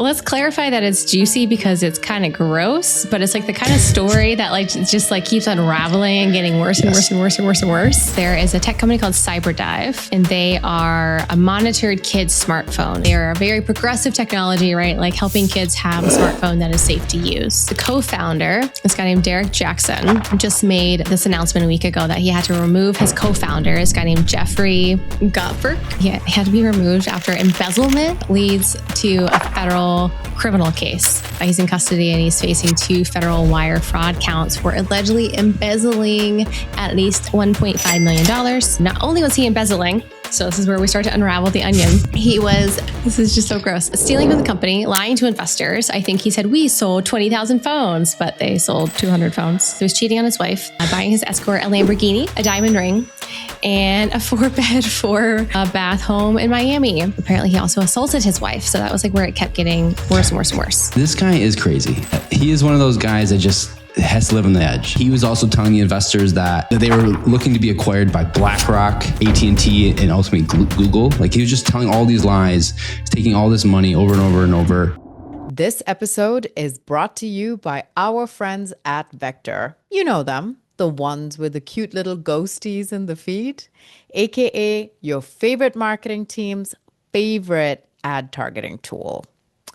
Well, let's clarify that it's juicy because it's kind of gross, but it's like the kind of story that like just like keeps unraveling and getting worse and worse and worse and worse and worse. There is a tech company called Cyberdive, and they are a monitored kid's smartphone. They are a very progressive technology, right? Like helping kids have a smartphone that is safe to use. The co-founder, this guy named Derek Jackson, just made this announcement a week ago that he had to remove his co-founder, this guy named Jeffrey Gottberg. He had to be removed after embezzlement leads to a federal criminal case. He's in custody and he's facing 2 federal wire fraud counts for allegedly embezzling at least $1.5 million. Not only was he embezzling, so this is where we start to unravel the onion. This is just so gross, stealing from the company, lying to investors. I think he said, we sold 20,000 phones, but they sold 200 phones. He was cheating on his wife, buying his escort a Lamborghini, a diamond ring, and a 4-bed, 4-bath home in Miami. Apparently he also assaulted his wife. So that was like where it kept getting worse and worse and worse. This guy is crazy. He is one of those guys that just has to live on the edge. He was also telling the investors that they were looking to be acquired by BlackRock, AT&T, and ultimately Google. Like he was just telling all these lies, taking all this money over and over and over. This episode is brought to you by our friends at Vector. You know them, the ones with the cute little ghosties in the feed, aka your favorite marketing team's favorite ad targeting tool.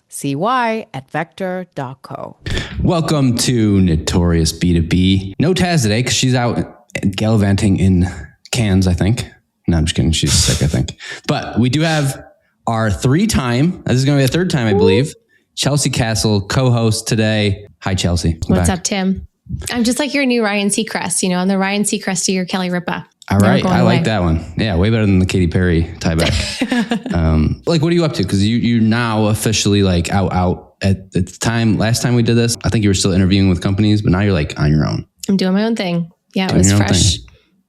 See why at vector.co. Welcome to Notorious B2B. No Taz today because she's out gallivanting in Cannes, I think. No, I'm just kidding. She's sick, I think. But we do have our this is going to be a third time, I believe, Chelsea Castle, co-host today. Hi, Chelsea. What's up, Tim? I'm just like your new Ryan Seacrest. You know, I'm the Ryan Seacrest to your Kelly Ripa. All right. I like that one. Yeah, way better than the Katy Perry tieback. Like, what are you up to? Because you're now officially like out at the time. Last time we did this, I think you were still interviewing with companies, but now you're like on your own. I'm doing my own thing. Yeah, it was fresh.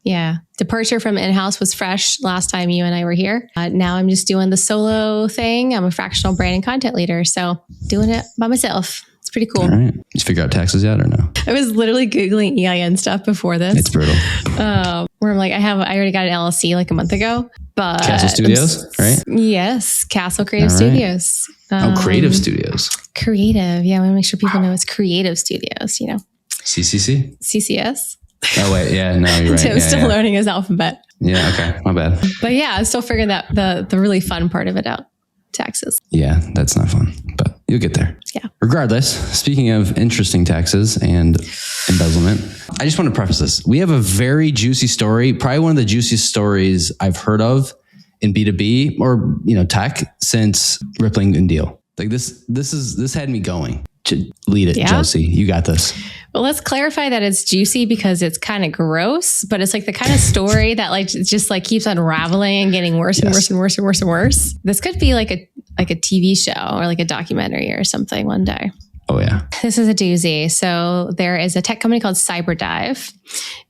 Yeah. Departure from in-house was fresh last time you and I were here. Now I'm just doing the solo thing. I'm a fractional brand and content leader. So doing it by myself. It's pretty cool. All right. Did you figure out taxes yet or no? I was literally Googling EIN stuff before this. It's brutal. Where I'm like, I already got an LLC like a month ago, but Castle Studios, right? Yes. Castle Creative Studios. Creative Studios. Creative. Yeah. I want to make sure people know it's Creative Studios, you know. CCC? CCS. Oh, wait. Yeah. No, you're right. Tim's still learning his alphabet. Yeah. Okay. My bad. But yeah, I'm still figuring that the really fun part of it out. Taxes. Yeah, that's not fun, but you'll get there. Yeah. Regardless, speaking of interesting taxes and embezzlement, I just want to preface this. We have a very juicy story, probably one of the juiciest stories I've heard of in B2B or, tech since Rippling and Deal. Like this had me going. Lead it, Chelsea. You got this. Well, let's clarify that it's juicy because it's kind of gross, but it's like the kind of story that like just like keeps unraveling and getting worse and worse and worse and worse and worse. This could be like a TV show or like a documentary or something one day. Oh, yeah. This is a doozy. So there is a tech company called Cyberdive,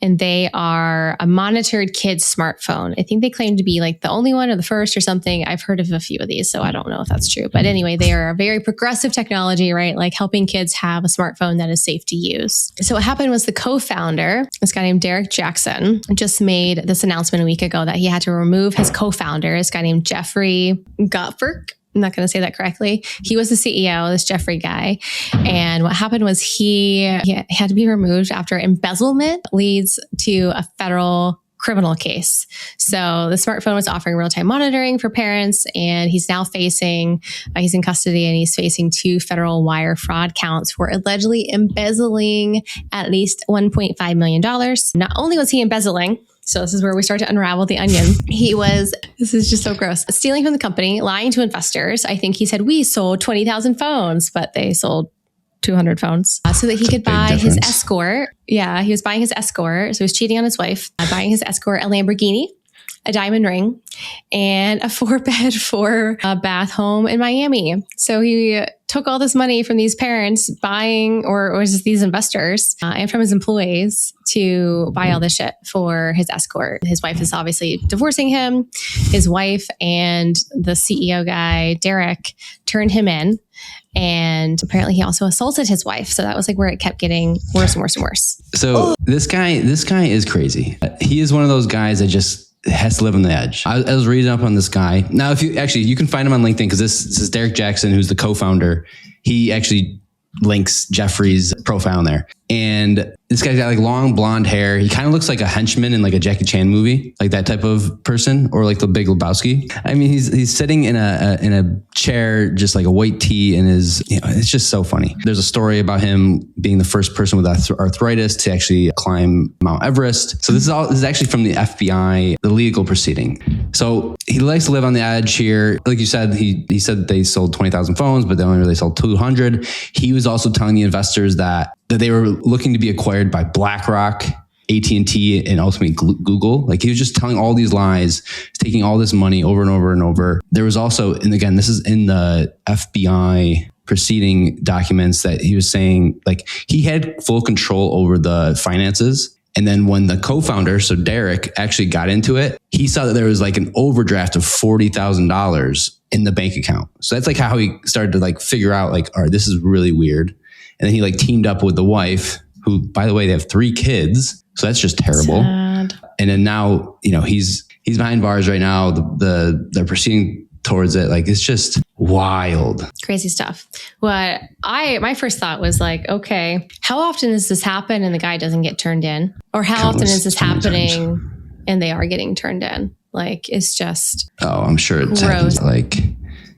and they are a monitored kid's smartphone. I think they claim to be like the only one or the first or something. I've heard of a few of these, so I don't know if that's true. But anyway, they are a very progressive technology, right? Like helping kids have a smartphone that is safe to use. So what happened was the co-founder, this guy named Derek Jackson, just made this announcement a week ago that he had to remove his co-founder, this guy named Jeffrey Gottberg. I'm not going to say that correctly. He was the CEO, this Jeffrey guy. And what happened was he had to be removed after embezzlement leads to a federal criminal case. So the smartphone was offering real-time monitoring for parents, and he's now he's in custody and he's facing 2 federal wire fraud counts for allegedly embezzling at least $1.5 million. Not only was he embezzling, so this is where we start to unravel the onion. This is just so gross, stealing from the company, lying to investors. I think he said, we sold 20,000 phones, but they sold 200 phones so that he could buy his escort. Yeah, he was buying his escort. So he was cheating on his wife, buying his escort a Lamborghini, a diamond ring, and a 4-bed, 4-bath home in Miami. So he took all this money from these parents buying, or just these investors, and from his employees to buy all this shit for his escort. His wife is obviously divorcing him. His wife and the CEO guy, Derek, turned him in. And apparently he also assaulted his wife. So that was like where it kept getting worse and worse and worse. So this guy is crazy. He is one of those guys that just has to live on the edge. I was reading up on this guy. Now, if you can find him on LinkedIn, because this is Derek Jackson, who's the co-founder. He actually links Jeffrey's profile in there. And this guy's got like long blonde hair. He kind of looks like a henchman in like a Jackie Chan movie, like that type of person, or like the Big Lebowski. I mean, he's sitting in a chair, just like a white tee, and it's just so funny. There's a story about him being the first person with arthritis to actually climb Mount Everest. So this is actually from the FBI, the legal proceeding. So he likes to live on the edge here. Like you said, he said that they sold 20,000 phones, but they only really sold 200. He was also telling the investors that they were looking to be acquired by BlackRock, AT&T, and ultimately Google. Like he was just telling all these lies, taking all this money over and over and over. There was also, and again, this is in the FBI proceeding documents, that he was saying like he had full control over the finances. And then when the co-founder, so Derek, actually got into it, he saw that there was like an overdraft of $40,000 in the bank account. So that's like how he started to like figure out like, all right, this is really weird. And then he like teamed up with the wife, who, by the way, they have 3 kids. So that's just terrible. Sad. And then now, he's behind bars right now. They're proceeding towards it. Like, it's just wild. Crazy stuff. My first thought was like, okay, how often does this happen and the guy doesn't get turned in? Or how often is this happening and they are getting turned in? Like, it's just I'm sure it's gross. Like,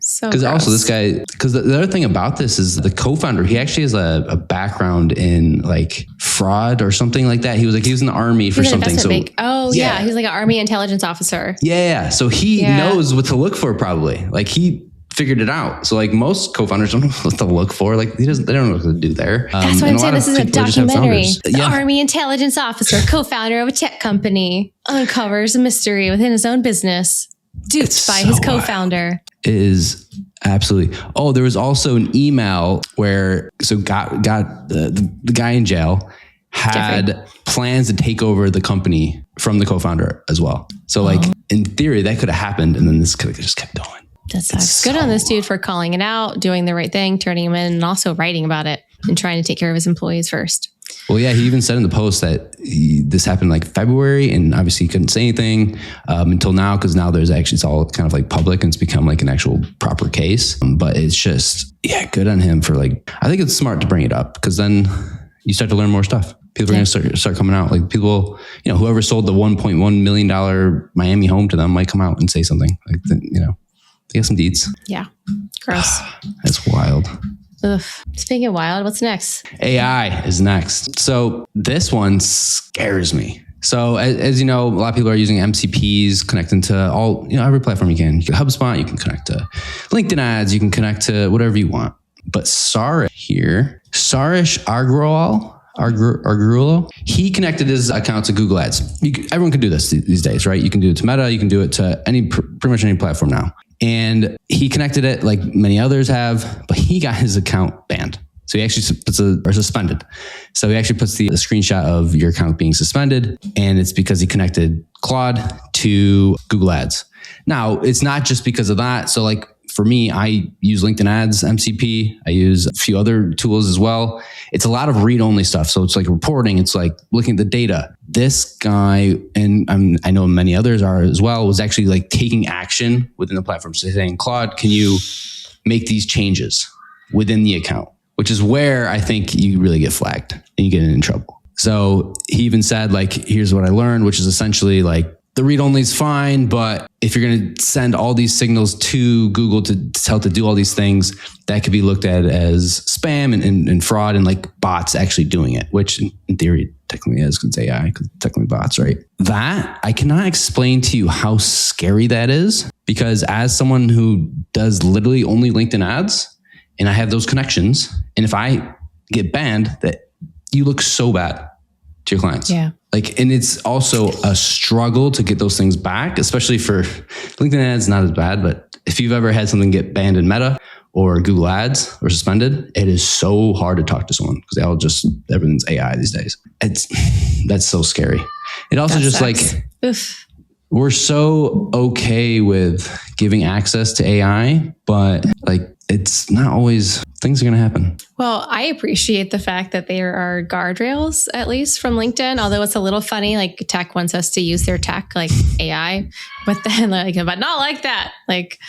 so because also this guy, because the other thing about this is the co-founder, he actually has a background in like fraud or something like that. He was in the army for something. So yeah, he's like an army intelligence officer. Yeah. So he knows what to look for probably. Like he figured it out. So like most co-founders don't know what to look for. Like they don't know what to do there. That's why I'm saying this is a documentary. The Yeah. army intelligence officer, co-founder of a tech company, uncovers a mystery within his own business, duped by his co-founder. It is absolutely. Oh, there was also an email where got the guy in jail had Jeffrey. plans to take over the company from the co-founder as well. So like in theory that could have happened, and then this could have just kept going. That sucks. Good on this dude for calling it out, doing the right thing, turning him in, and also writing about it and trying to take care of his employees first. Well, yeah, he even said in the post that this happened like February, and obviously he couldn't say anything until now, because now it's all kind of like public and it's become like an actual proper case. But it's just, good on him for like, I think it's smart to bring it up, because then you start to learn more stuff. People are going to start coming out. Like people, whoever sold the $1.1 million Miami home to them might come out and say something. Like, they got some deeds. Yeah. Gross. That's wild. Ugh. Speaking of wild, what's next? AI is next. So this one scares me. So as you know, a lot of people are using MCPs, connecting to every platform you can. You can HubSpot, you can connect to LinkedIn ads, you can connect to whatever you want. But Saharsh Agrawal, he connected his account to Google Ads. Everyone can do this these days, right? You can do it to Meta, you can do it to pretty much any platform now. And he connected it like many others have, but he got his account banned. So he actually suspended. So he actually puts the screenshot of your account being suspended, and it's because he connected Claude to Google Ads. Now, it's not just because of that. So like for me, I use LinkedIn Ads, MCP. I use a few other tools as well. It's a lot of read-only stuff. So it's like reporting. It's like looking at the data. This guy, and I know many others are as well, was actually like taking action within the platform. So saying, Claude, can you make these changes within the account? Which is where I think you really get flagged and you get in trouble. So he even said, like, here's what I learned, which is essentially like, the read-only is fine, but if you're going to send all these signals to Google to tell to do all these things, that could be looked at as spam and fraud, and like bots actually doing it, which in theory technically is, because it's AI, because technically bots, right? That, I cannot explain to you how scary that is, because as someone who does literally only LinkedIn ads, and I have those connections, and if I get banned, that you look so bad to your clients. Yeah. Like, and it's also a struggle to get those things back, especially for LinkedIn ads, not as bad, but if you've ever had something get banned in Meta or Google Ads or suspended, it is so hard to talk to someone, because everything's AI these days. That's so scary. It also just sucks. Like, oof. We're so okay with giving access to AI, but like, it's not always things are going to happen. Well, I appreciate the fact that there are guardrails, at least from LinkedIn, although it's a little funny, like tech wants us to use their tech, like AI, but then but not like that. Like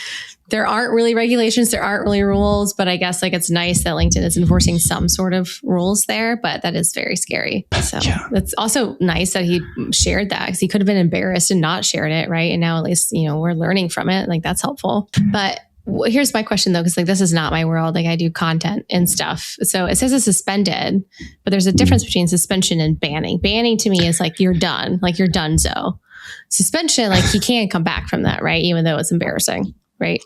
there aren't really regulations, there aren't really rules, but I guess like it's nice that LinkedIn is enforcing some sort of rules there, but that is very scary. So it's also nice that he shared that, because he could have been embarrassed and not shared it, right? And now at least, we're learning from it. Like that's helpful. But here's my question though, because like this is not my world. Like I do content and stuff. So it says it's suspended, but there's a difference between suspension and banning. Banning to me is like you're done, like you're donezo. Suspension, like he can't come back from that, right? Even though it's embarrassing. Right?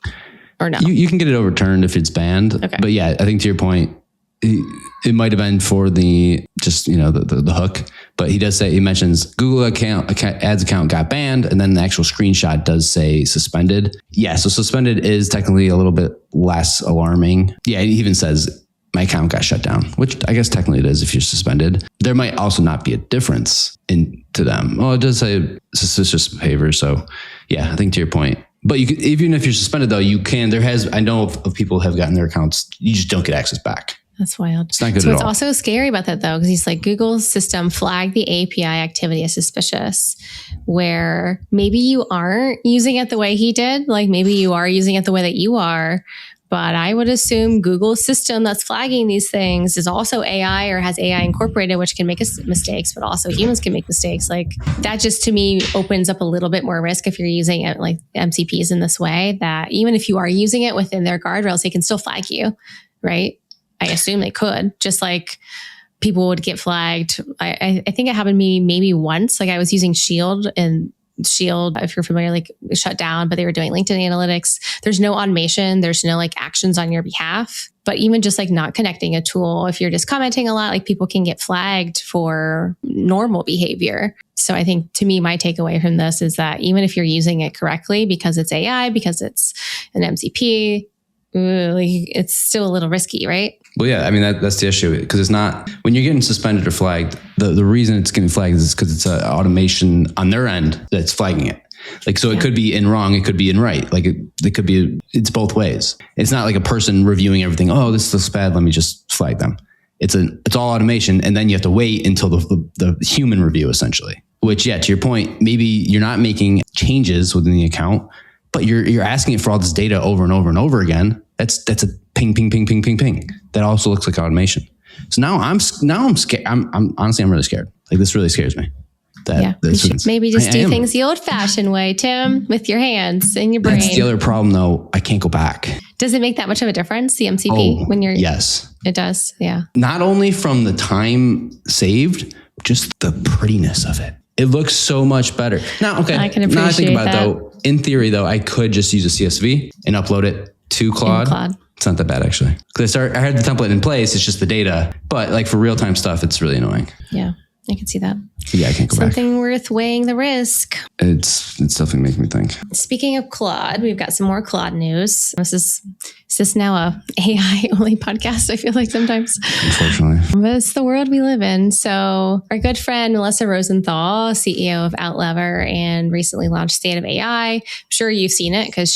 Or no? You can get it overturned if it's banned. Okay. But yeah, I think to your point, it might have been for the hook. But he mentions Google ads account got banned, and then the actual screenshot does say suspended. Yeah, so suspended is technically a little bit less alarming. Yeah, it even says my account got shut down, which I guess technically it is if you're suspended. There might also not be a difference to them. Well, it does say suspicious behavior. So yeah, I think to your point. But you could, even if you're suspended, though, you can. I know of people who have gotten their accounts. You just don't get access back. That's wild. It's not good so at all. What's also scary about that, though, because he's like, Google's system flagged the API activity as suspicious, where maybe you aren't using it the way he did. Like maybe you are using it the way that you are. But I would assume Google's system that's flagging these things is also AI or has AI incorporated, which can make mistakes, but also humans can make mistakes. Like that just to me opens up a little bit more risk if you're using it like MCPs in this way, that even if you are using it within their guardrails, they can still flag you, right? I assume they could, just like people would get flagged. I think it happened to me maybe once. Like I was using Shield, and Shield, if you're familiar, like shut down, but they were doing LinkedIn analytics. There's no automation. There's no like actions on your behalf. But even just like not connecting a tool, if you're just commenting a lot, like people can get flagged for normal behavior. So I think to me, my takeaway from this is that even if you're using it correctly, because it's AI, because it's an MCP, it's still a little risky, right? Well, yeah, I mean, that's the issue, because it's not, when you're getting suspended or flagged, the reason it's getting flagged is because it's an automation on their end that's flagging it. Like, so it could be in wrong, it could be in right. Like it could be, it's both ways. It's not like a person reviewing everything. Oh, this looks bad, let me just flag them. It's all automation. And then you have to wait until the human review, essentially, which, yeah, to your point, maybe you're not making changes within the account, but you're asking it for all this data over and over and over again. That's a ping, ping, ping, ping, ping, ping. That also looks like automation. So now I'm scared. I'm honestly, I'm really scared. Like this really scares me. You should maybe just do things the old fashioned way, Tim, with your hands and your brain. That's the other problem though. I can't go back. Does it make that much of a difference, the MCP, when you're? Yes. It does. Yeah. Not only from the time saved, just the prettiness of it. It looks so much better. Now, okay. I can appreciate now I think about that. it though, in theory though, I could just use a CSV and upload it to Claude. It's not that bad actually. Because I had the template in place. It's just the data. But like for real time stuff, it's really annoying. Yeah, I can see that. Yeah, I can't go back. Something worth weighing the risk. It's definitely making me think. Speaking of Claude, we've got some more Claude news. Is this now a AI only podcast? I feel like sometimes. Unfortunately. But it's the world we live in. So our good friend, Melissa Rosenthal, CEO of Outlever, and recently launched State of AI. I'm sure you've seen it because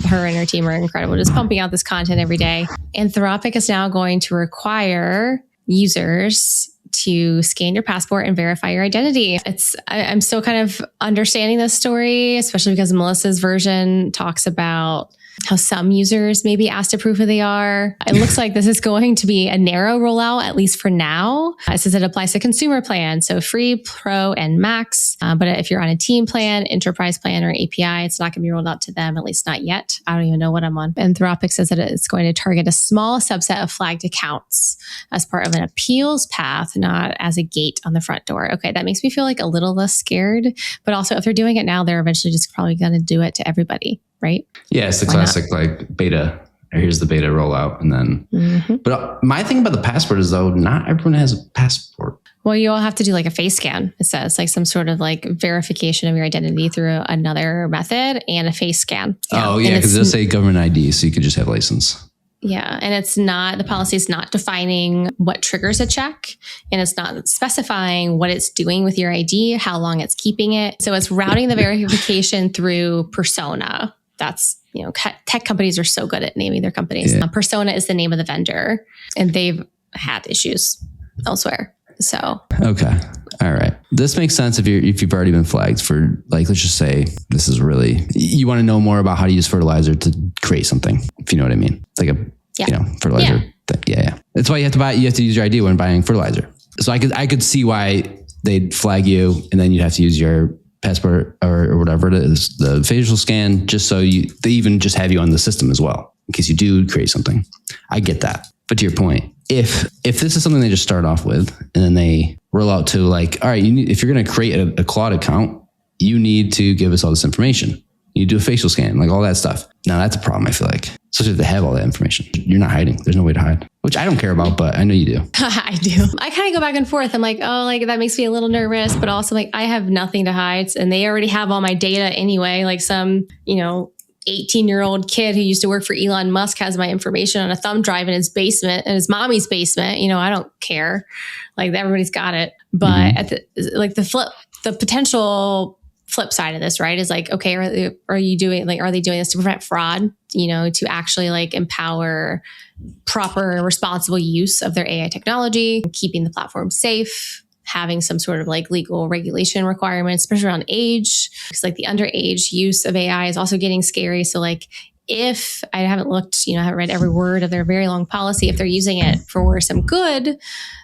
her and her team are incredible, just pumping out this content every day. Anthropic is now going to require users to scan your passport and verify your identity. I'm still kind of understanding this story, especially because Melissa's version talks about how some users may be asked to prove who they are. It looks like this is going to be a narrow rollout, at least for now. It says it applies to consumer plans, so free, pro, and max. But if you're on a team plan, enterprise plan, or API, it's not going to be rolled out to them, at least not yet. I don't even know what I'm on. Anthropic says that it's going to target a small subset of flagged accounts as part of an appeals path, not as a gate on the front door. Okay, that makes me feel like a little less scared. But also, if they're doing it now, they're eventually just probably going to do it to everybody. Right? Yeah, it's the classic like beta. Here's the beta rollout, and then. But my thing about the passport is though, not everyone has a passport. Well, you all have to do like a face scan. It says like some sort of like verification of your identity through another method and a face scan. Yeah. Oh yeah, because it'll say government ID, so you could just have license. Yeah. And the policy is not defining what triggers a check, and it's not specifying what it's doing with your ID, how long it's keeping it. So it's routing the verification through persona. That's tech companies are so good at naming their companies. Yeah. Persona is the name of the vendor, and they've had issues elsewhere. So okay, all right, this makes sense if you've already been flagged for, like, let's just say this is really, you want to know more about how to use fertilizer to create something, if you know what I mean, like a fertilizer. Yeah. That's why you have to use your ID when buying fertilizer. So I could see why they'd flag you, and then you'd have to use your passport or whatever it is, the facial scan, just so they even just have you on the system as well, in case you do create something. I get that. But to your point, if this is something they just start off with, and then they roll out to like, all right, if you're going to create a Claude account, you need to give us all this information. You do a facial scan, like all that stuff. Now that's a problem, I feel like. Especially if they have all that information. You're not hiding. There's no way to hide, which I don't care about, but I know you do. I do. I kind of go back and forth. I'm like, oh, like that makes me a little nervous, but also like I have nothing to hide, and they already have all my data anyway. Like some, 18-year-old kid who used to work for Elon Musk has my information on a thumb drive in his basement, in his mommy's basement. I don't care. Like everybody's got it. But at the potential flip side of this, right, is like, okay, are they doing this to prevent fraud, to actually like empower proper responsible use of their AI technology, keeping the platform safe, having some sort of like legal regulation requirements, especially around age, because like the underage use of AI is also getting scary. So like, if I haven't looked, I haven't read every word of their very long policy, if they're using it for some good,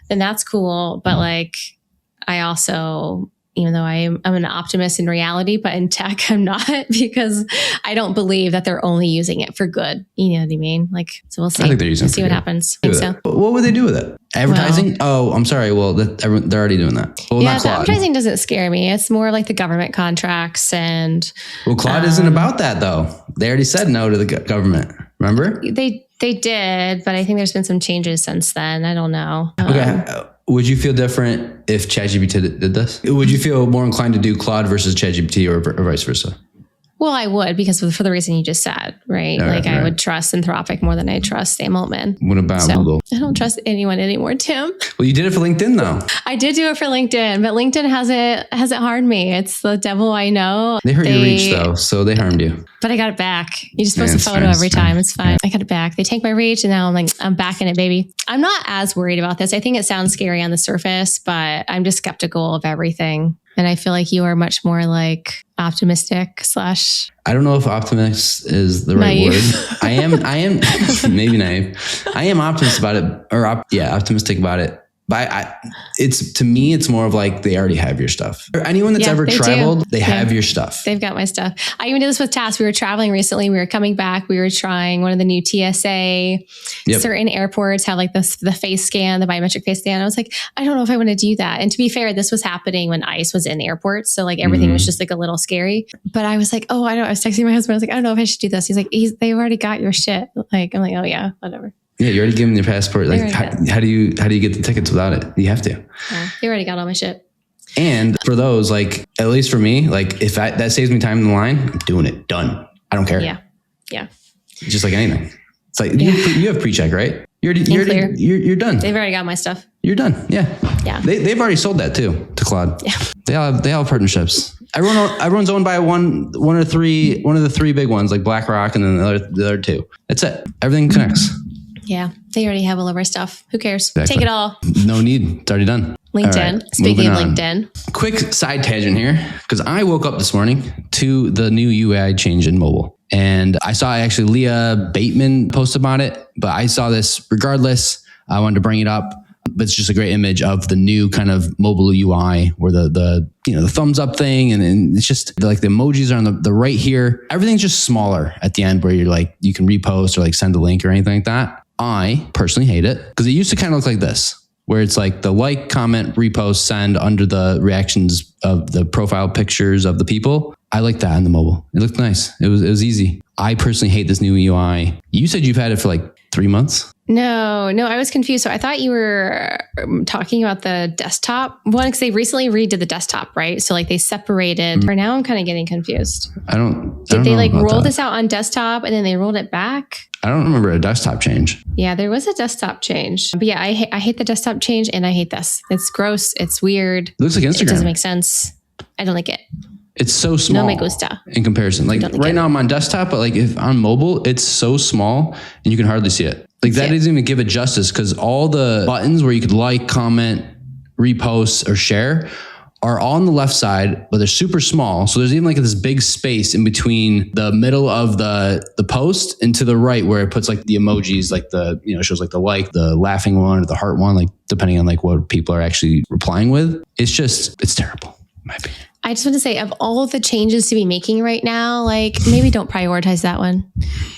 then that's cool. But like, I also, even though I'm an optimist in reality, but in tech, I'm not, because I don't believe that they're only using it for good. You know what I mean? Like, so we'll see. I think they're using it. See what happens. I think so. What would they do with it? Advertising? I'm sorry. Well, they're already doing that. Well, yeah, not Claude. advertising doesn't scare me. It's more like the government contracts and. Well, Claude isn't about that though. They already said no to the government. Remember? They did, but I think there's been some changes since then. I don't know. Okay. Would you feel different if ChatGPT did this? Would you feel more inclined to do Claude versus ChatGPT or vice versa? Well, I would, because for the reason you just said, right? I would trust Anthropic more than I trust Sam Altman. What about Google? I don't trust anyone anymore, Tim. Well, you did it for LinkedIn though. I did do it for LinkedIn, but LinkedIn hasn't harmed me. It's the devil I know. They hurt your reach though, so they harmed you. But I got it back. You just post a photo every time. It's fine. I got it back. They take my reach, and now I'm back in it, baby. I'm not as worried about this. I think it sounds scary on the surface, but I'm just skeptical of everything. And I feel like you are much more like optimistic / I don't know if optimist is the right naive. word. I am maybe naive. I am optimistic about it, or optimistic about it. But to me, it's more of like they already have your stuff. Anyone that's ever traveled, they have your stuff. They've got my stuff. I even did this with Tass. We were traveling recently. We were coming back. We were trying one of the new TSA. Yep. Certain airports have like the face scan, the biometric face scan. I was like, I don't know if I want to do that. And to be fair, this was happening when ICE was in airports. So like everything was just like a little scary. But I was like, I was texting my husband. I was like, I don't know if I should do this. He's like, they've already got your shit. Like, I'm like, oh yeah, whatever. Yeah, you already give them your passport. Like, how do you get the tickets without it? You have to. Yeah, they already got all my shit. And for those, like, at least for me, like, if that saves me time in the line, I'm doing it. Done. I don't care. Yeah. Just like anything. It's like you have pre-check, right? You're done. They've already got my stuff. You're done. Yeah. They've already sold that too to Claude. Yeah. They all have partnerships. Everyone's owned by one of the three big ones, like BlackRock, and then the other two. That's it. Everything connects. Yeah, they already have all of our stuff. Who cares? Exactly. Take it all. No need. It's already done. LinkedIn. Right, speaking of LinkedIn. Quick side tangent here, because I woke up this morning to the new UI change in mobile. And I saw actually Leah Bateman post about it, but I saw this regardless. I wanted to bring it up, but it's just a great image of the new kind of mobile UI where the thumbs up thing. And it's just like the emojis are on the right here. Everything's just smaller at the end where you're like, you can repost or like send a link or anything like that. I personally hate it because it used to kind of look like this, where it's like the like, comment, repost, send under the reactions of the profile pictures of the people. I like that on the mobile. It looked nice. It was easy. I personally hate this new UI. You said you've had it for like 3 months. No, I was confused. So I thought you were talking about the desktop one, because they recently redid the desktop, right? So like they separated. For now, I'm kind of getting confused. Did they like roll this out on desktop and then they rolled it back? I don't remember a desktop change. Yeah, there was a desktop change. But yeah, I hate the desktop change, and I hate this. It's gross. It's weird. It looks like Instagram. It doesn't make sense. I don't like it. It's so small me gusta. in comparison. Like right now I'm on desktop, but like if on mobile, it's so small and you can hardly see it. Like that doesn't even give it justice because all the buttons where you could like, comment, repost, or share are all on the left side, but they're super small. So there's even like this big space in between the middle of the post and to the right where it puts like the emojis, like the, you know, shows like the laughing one or the heart one, like depending on like what people are actually replying with. It's terrible, in my opinion. I just want to say, of all the changes to be making right now, like maybe don't prioritize that one.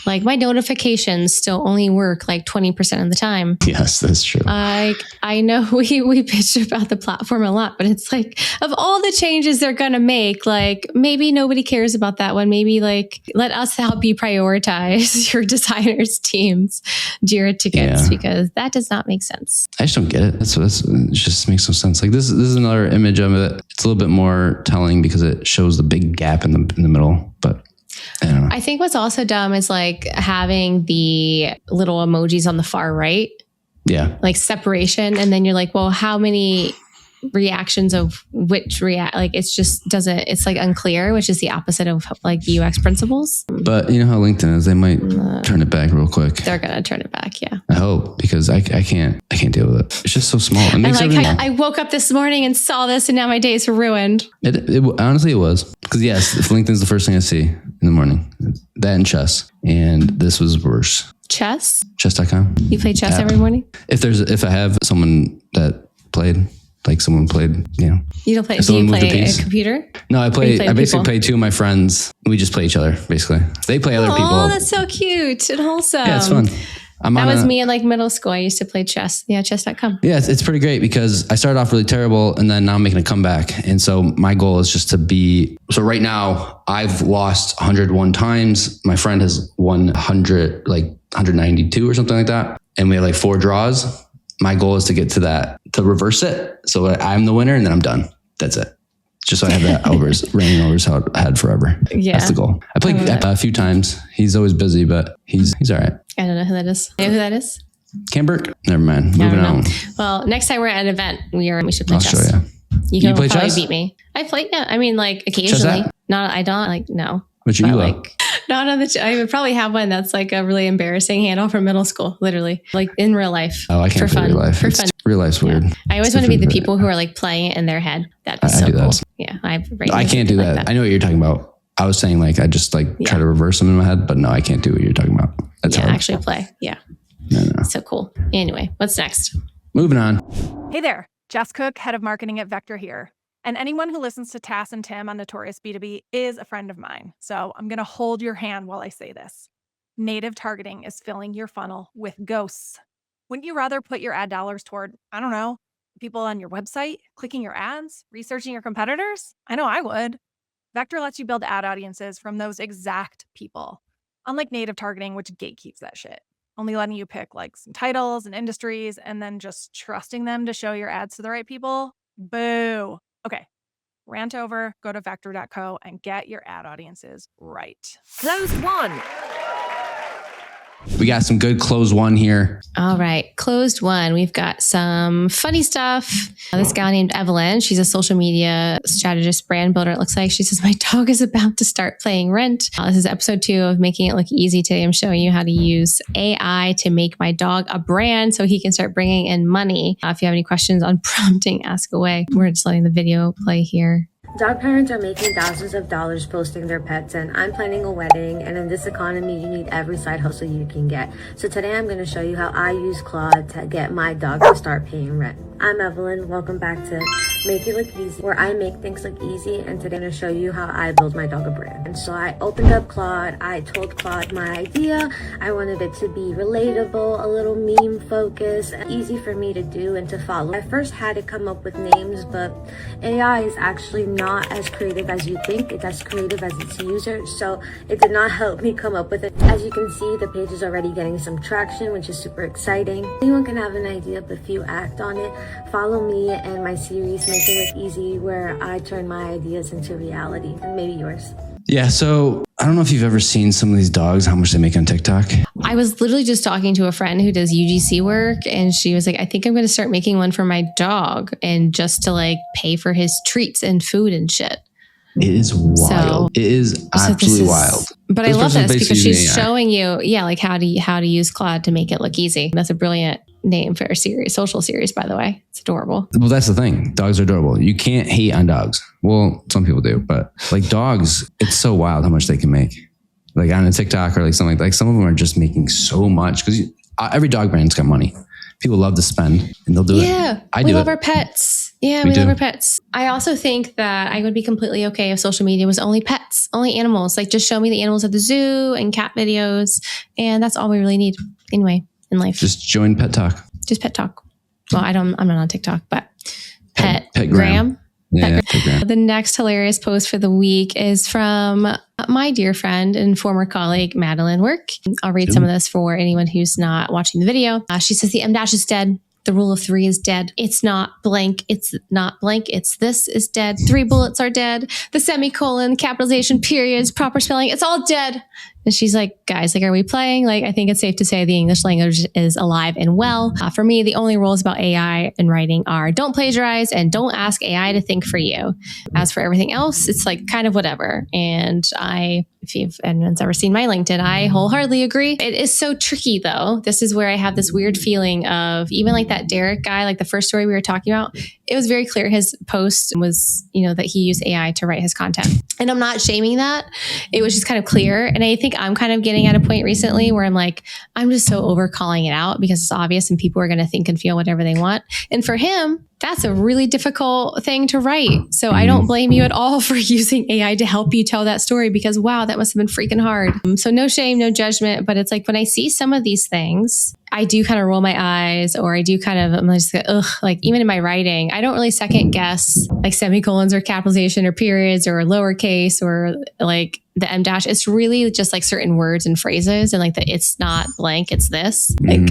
Like my notifications still only work like 20% of the time. Yes, that's true. I know we bitch about the platform a lot, but it's like of all the changes they're going to make, like maybe nobody cares about that one. Maybe like let us help you prioritize your designers team's Jira tickets because that does not make sense. I just don't get it. It just makes no sense. Like this is another image of it. It's a little bit more telling because it shows the big gap in the middle, but I don't know. I think what's also dumb is like having the little emojis on the far right. Yeah. Like separation. And then you're like, well, how many reactions of which like it's just doesn't, it's like unclear, which is the opposite of like the UX principles. But you know how LinkedIn is, they might turn it back real quick. They're going to turn it back. Yeah. I hope, because I can't deal with it. It's just so small. It makes I woke up this morning and saw this and now my day is ruined. It honestly, it was. Because yes, if LinkedIn's the first thing I see in the morning, that and chess. And this was worse. Chess? Chess.com. You play chess every morning? If I have someone that played, like someone played, you know. You don't play, do you play a computer? No, I basically play two of my friends. We just play each other, basically. They play other people. Oh, that's so cute and wholesome. Yeah, it's fun. That was me in like middle school. I used to play chess. Yeah, chess.com. Yeah, it's pretty great because I started off really terrible and then now I'm making a comeback. And so my goal is just to be, so right now I've lost 101 times. My friend has won 100, like 192 or something like that. And we have like 4 draws. My goal is to get to that, to reverse it. So I'm the winner and then I'm done. That's it. Just so I have that reigning over his head forever. Yeah. That's the goal. I played a few times. He's always busy, but he's all right. I don't know who that is. You know who that is? Camberk? Never mind. Moving on. Well, next time we're at an event, we should play chess. I'll show you. You can play probably chess? beat me. I play, yeah. I mean, like occasionally. I don't like, no. What you like, not on the, I would probably have one that's like a really embarrassing handle from middle school, literally, like in real life. Oh, I can't play real life. For fun. Real life's weird. I always want to be the people who are like playing it in their head. That'd be so cool. That. Yeah. I can't do that. I know what you're talking about. I was saying like, I just like try to reverse them in my head, but no, I can't do what you're talking about. That's hard. Actually play. Yeah. No. So cool. Anyway, what's next? Moving on. Hey there. Jess Cook, head of marketing at Vector here. And anyone who listens to Tass and Tim on Notorious B2B is a friend of mine. So I'm going to hold your hand while I say this. Native targeting is filling your funnel with ghosts. Wouldn't you rather put your ad dollars toward, I don't know, people on your website, clicking your ads, researching your competitors? I know I would. Vector lets you build ad audiences from those exact people. Unlike native targeting, which gatekeeps that shit. Only letting you pick like some titles and industries and then just trusting them to show your ads to the right people. Boo. Okay, rant over, go to vector.co and get your ad audiences right. Closed one. We got some good closed one here. All right. Closed one. We've got some funny stuff. This gal named Evelyn, she's a social media strategist, brand builder. It looks like she says, my dog is about to start playing Rent. This is episode 2 of Making It Look Easy. Today I'm showing you how to use AI to make my dog a brand so he can start bringing in money. If you have any questions on prompting, ask away. We're just letting the video play here. Dog parents are making thousands of dollars posting their pets, and I'm planning a wedding, and in this economy you need every side hustle you can get. So today I'm going to show you how I use Claude to get my dog to start paying rent. I'm Evelyn. Welcome back to Make It Look Easy, where I make things look easy, and today I'm going to show you how I build my dog a brand. And so I opened up Claude. I told Claude my idea. I wanted it to be relatable, a little meme focused, easy for me to do and to follow. I first had to come up with names, but AI is actually not as creative as you think. It's as creative as its user, so it did not help me come up with it. As you can see, the page is already getting some traction, which is super exciting. Anyone can have an idea, but if you act on it, follow me and my series Make It Look Easy, where I turn my ideas into reality, and maybe yours. Yeah, so I don't know if you've ever seen some of these dogs, how much they make on TikTok. I was literally just talking to a friend who does UGC work, and she was like, I think I'm going to start making one for my dog, and just to like pay for his treats and food and shit. It is wild. It is absolutely wild. But I love this because she's showing you, like how to use Claude to make it look easy. That's a brilliant name for a series, social series, by the way. It's adorable. Well, that's the thing. Dogs are adorable. You can't hate on dogs. Well, some people do, but like dogs, it's so wild how much they can make. Like on a TikTok or like something like some of them are just making so much because every dog brand's got money. People love to spend and they'll do it. Yeah, we love our pets. Yeah, we love our pets. I also think that I would be completely okay if social media was only pets, only animals. Like just show me the animals at the zoo and cat videos. And that's all we really need anyway in life. Just join Pet Talk. Just Pet Talk. Well, I'm not on TikTok, but Pet Graham. Yeah, The next hilarious post for the week is from my dear friend and former colleague, Madeline Work. I'll read some of this for anyone who's not watching the video. She says, the M- is dead. The rule of 3 is dead. It's not blank. It's not blank. It's this is dead. 3 bullets are dead. The semicolon, capitalization, periods, proper spelling. It's all dead. And she's like, guys, like, are we playing? Like, I think it's safe to say the English language is alive and well. For me, the only rules about AI and writing are don't plagiarize and don't ask AI to think for you. As for everything else, it's like kind of whatever. And if anyone's ever seen my LinkedIn, I wholeheartedly agree. It is so tricky though. This is where I have this weird feeling of even like that Derek guy, like the first story we were talking about, it was very clear his post was, that he used AI to write his content. And I'm not shaming that. It was just kind of clear. And I think I'm kind of getting at a point recently where I'm like, I'm just so over calling it out because it's obvious and people are going to think and feel whatever they want. And for him, that's a really difficult thing to write. So I don't blame you at all for using AI to help you tell that story because wow, that must have been freaking hard. So no shame, no judgment. But it's like when I see some of these things, I do kind of roll my eyes or I do I'm just like, ugh, like even in my writing, I don't really second guess like semicolons or capitalization or periods or lowercase or like the M-. It's really just like certain words and phrases and like the it's not blank, it's this. Like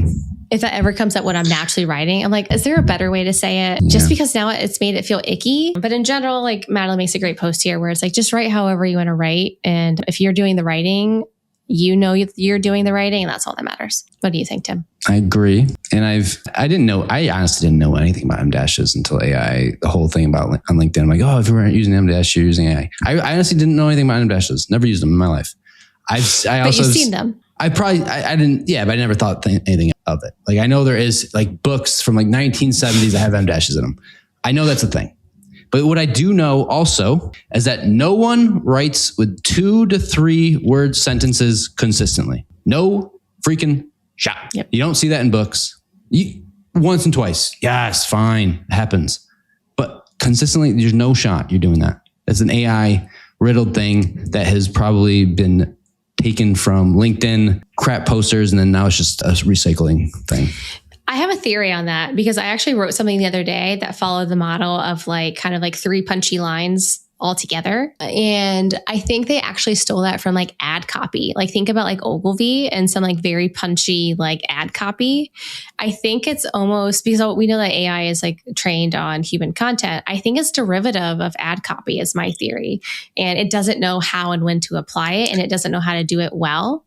if that ever comes up when I'm naturally writing, I'm like, is there a better way to say it? Just because now it's made it feel icky. But in general, like Madeline makes a great post here where it's like, just write however you want to write. And if you're doing the writing, you're doing the writing and that's all that matters. What do you think, Tim? I agree. And I honestly didn't know anything about M-dashes until AI, the whole thing about on LinkedIn. I'm like, oh, if you weren't using M-dash, you're using AI. I honestly didn't know anything about M-dashes. Never used them in my life. But you've seen them. I didn't, but I never thought anything of it. Like I know there is like books from like 1970s that have M-dashes in them. I know that's a thing. But what I do know also is that no one writes with 2 to 3 word sentences consistently. No freaking shot. Yep. You don't see that in books. Once and twice. Yes, fine. It happens. But consistently, there's no shot you're doing that. That's an AI riddled thing that has probably been taken from LinkedIn crap posters. And then now it's just a recycling thing. I have a theory on that because I actually wrote something the other day that followed the model of like kind of like 3 punchy lines all together. And I think they actually stole that from like ad copy. Like think about like Ogilvy and some like very punchy like ad copy. I think it's almost because we know that AI is like trained on human content. I think it's derivative of ad copy is my theory. And it doesn't know how and when to apply it. And it doesn't know how to do it well.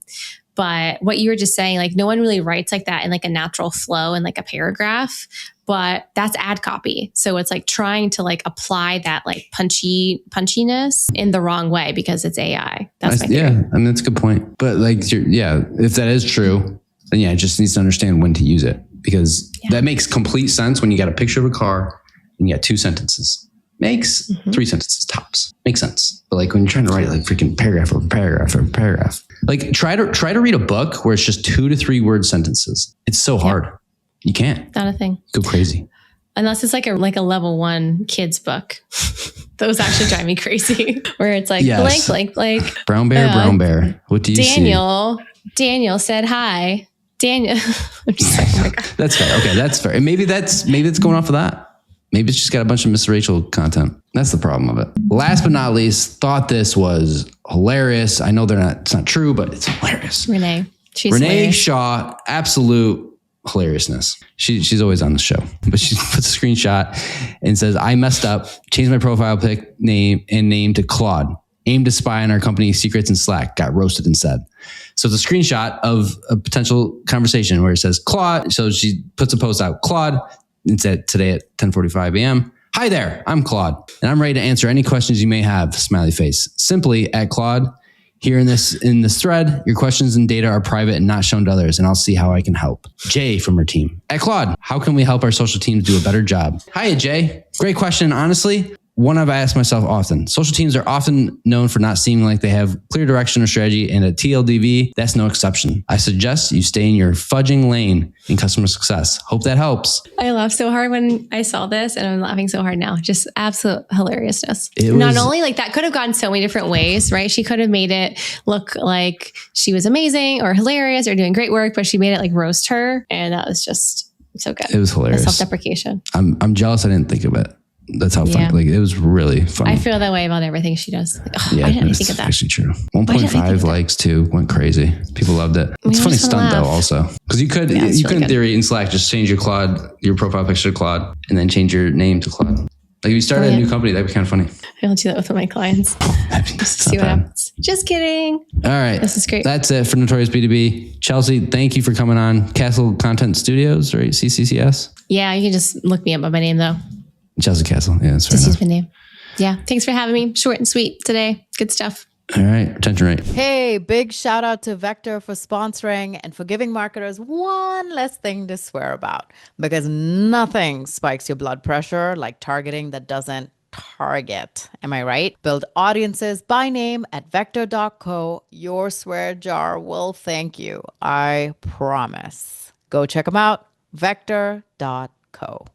But what you were just saying, like no one really writes like that in like a natural flow in like a paragraph, but that's ad copy. So it's like trying to like apply that like punchiness in the wrong way because it's AI. That's my theory. Yeah, I mean, that's a good point. But like, if that is true, then it just needs to understand when to use it because that makes complete sense when you got a picture of a car and you got 2 sentences. Makes 3 sentences tops. Makes sense. But like when you're trying to write like freaking paragraph or paragraph or paragraph, like try to read a book where it's just 2 to 3 word sentences. It's so hard. You can't. Not a thing. Go crazy. Unless it's like a level 1 kids book. Those actually drive me crazy. Where it's like blank. Brown bear. What do you see? Daniel said hi. Daniel. I'm just like, oh my God. That's fair. Okay, that's fair. And maybe it's going off of that. Maybe it's just got a bunch of Miss Rachel content. That's the problem of it. Last but not least, thought this was hilarious. I know it's not true, but it's hilarious. Renee hilarious. Shaw, absolute hilariousness. She's always on the show, but she puts a screenshot and says, I messed up, changed my profile pic name to Claude, aimed to spy on our company's secrets in Slack, got roasted instead. So it's a screenshot of a potential conversation where it says Claude. So she puts a post out, Claude, and said today at 10:45 a.m., Hi there, I'm Claude, and I'm ready to answer any questions you may have, smiley face. Simply at Claude, here in this thread, your questions and data are private and not shown to others, and I'll see how I can help. Jay from her team. At Claude, how can we help our social teams do a better job? Hi, Jay. Great question. Honestly, one I've asked myself often. Social teams are often known for not seeming like they have clear direction or strategy, and at TLDV, that's no exception. I suggest you stay in your fudging lane in customer success. Hope that helps. I laughed so hard when I saw this, and I'm laughing so hard now. Just absolute hilariousness. It Not was- only like that could have gone so many different ways, right? She could have made it look like she was amazing or hilarious or doing great work, but she made it like roast her, and that was just so good. It was hilarious. Self-deprecation. I'm jealous I didn't think of it. That's how funny. Yeah. Like, it was really funny. I feel that way about everything she does. Like, oh, Yeah, why didn't I it's think of that? actually true. didn't I think 1.5 of that? likes too. Went crazy. People loved it. It's a funny just wanna stunt though, laugh. also, because you could Yeah, it's you really could in good. theory in Slack just change your profile picture to Claude, and then change your name to Claude. Like if you started a new company, that'd be kind of funny. I'll do that with my clients. Just to see what happens. Just kidding. All right, This is great. That's it for Notorious B2B. Chelsea, thank you for coming on Castle Content Studios, right? CCCS. Yeah, you can just look me up by my name though. Chelsea Castle. Yeah, that's fair Just enough. use my name. Yeah. Thanks for having me. Short and sweet today. Good stuff. All right, retention rate. Hey, big shout out to Vector for sponsoring and for giving marketers one less thing to swear about, because nothing spikes your blood pressure like targeting that doesn't target. Am I right? Build audiences by name at vector.co. Your swear jar will thank you. I promise. Go check them out. Vector.co.